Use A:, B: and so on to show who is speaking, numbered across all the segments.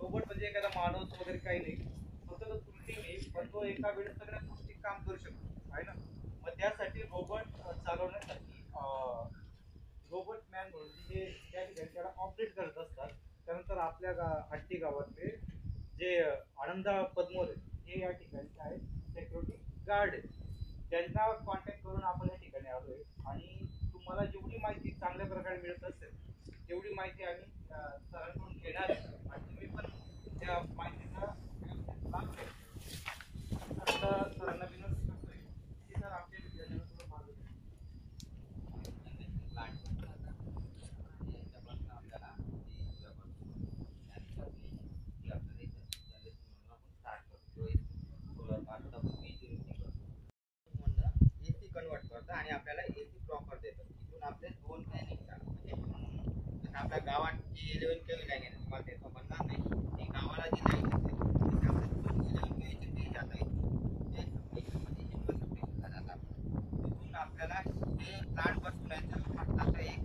A: Robot म्हणजे एखादा माणूस वगैरे काही नाही, फक्त तो कृत्रिम आहे, पण तो एका वेळेस सगळ्या गोष्टी काम करू शकतो आहे ना. मग त्यासाठी रोबोट चालवण्यासाठी रोबोट मॅन म्हणून जे त्या ठिकाणी त्याला ऑपरेट करत असतात. त्यानंतर आपल्या हट्टी गावातले जे आनंदा पद्मोरे हे या ठिकाणी आहेत सिक्युरिटी गार्ड आहेत. त्यांना कॉन्टॅक्ट करून आपण या ठिकाणी आलोय आणि तुम्हाला जेवढी माहिती चांगल्या प्रकारे मिळत असेल तेवढी माहिती आम्ही सरांकडून घेणार आहे आणि तुम्ही पण त्या माहितीचा व्यवस्थित लाभ घ्या. आता सरांना विनंती करतोय की सर आमच्या विद्यार्थ्यांना थोडं मार्गदर्शन
B: एसी कन्वर्ट करतो आणि आपल्याला एसी प्रॉपर देतो. इथून आपले दोन काय निघतात म्हणजे जसं आपल्या गावात जी 11 केवी लाईन आहे तुम्हाला त्याचं म्हणणार नाही, ती गावाला जी लाईन असते त्याच्या आपल्या 11 केवीचे ते जात आहे ते सबस्टेशनमध्ये इन्व्हर्टर सबस्टेशनला जातात. तिथून आपल्याला हे प्लांट बसवण्याचं भारताचं एक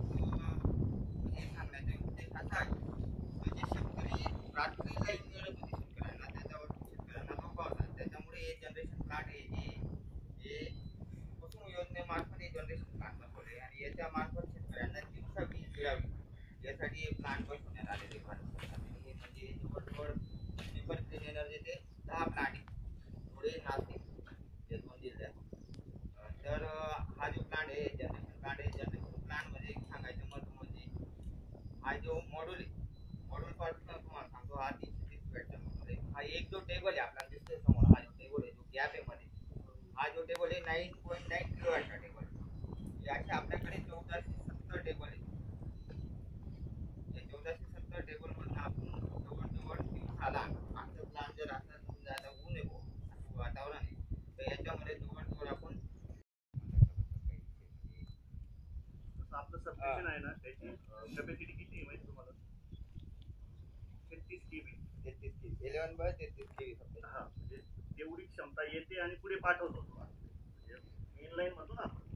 B: हे सांगण्याचा उद्देश असा आहे म्हणजे शेतकरी रात्रीला इंधन होते शेतकऱ्यांना, त्याच्यावर शेतकऱ्यांना धोका होता. त्याच्यामुळे हे जनरेशन प्लांट हे कुसुम योजनेमार्फत हे जनरेशन प्लांट बसवले आणि याच्या मार्फत शेतकऱ्यांना दिवसा वीज मिळावी यासाठी हे प्लांट बसवण्यात आलेले भारत सरकारने. हे म्हणजे जवळजवळ पेपर क्लीन एनर्जीचे 10 प्लांट आहे धुळे, नाशिक हे 2 जिल्ह्यात. तर हा जो प्लांट आहे जनरेशन प्लांट आहे. जनरेशन प्लांट मध्ये सांगायचं महत्व म्हणजे हा जो मॉड्यूल आहे मॉड्यूल पासून तुम्हाला सांगतो हा 330 वॅटचा मॉड्यूल आहे. हा एक जो टेबल आहे आपल्याला दिसतोय समोर, हा जो टेबल आहे जो गॅप आहे मध्ये, हा जो टेबल आहे 9.9 किलोवॅटचा टेबल आहे. असे आपल्याकडे 1470 टेबल आहे. या 1470 टेबल मधून आपण जवळजवळ दिवसाला आमचं प्लांट जर असं समजा आता ऊन आहे असं वातावरण आहे तर याच्यामध्ये जवळजवळ आपण
A: आपलं सबस्टेशन आहे ना त्याची कॅपॅसिटी किती आहे माहिती तुम्हाला? 33 केबी.
B: 33 केवी 11/33 केवी
A: हा म्हणजे तेवढी क्षमता येते आणि पुढे पाठवतो तो. म्हणजे मेन लाईन म्हणतो ना आपण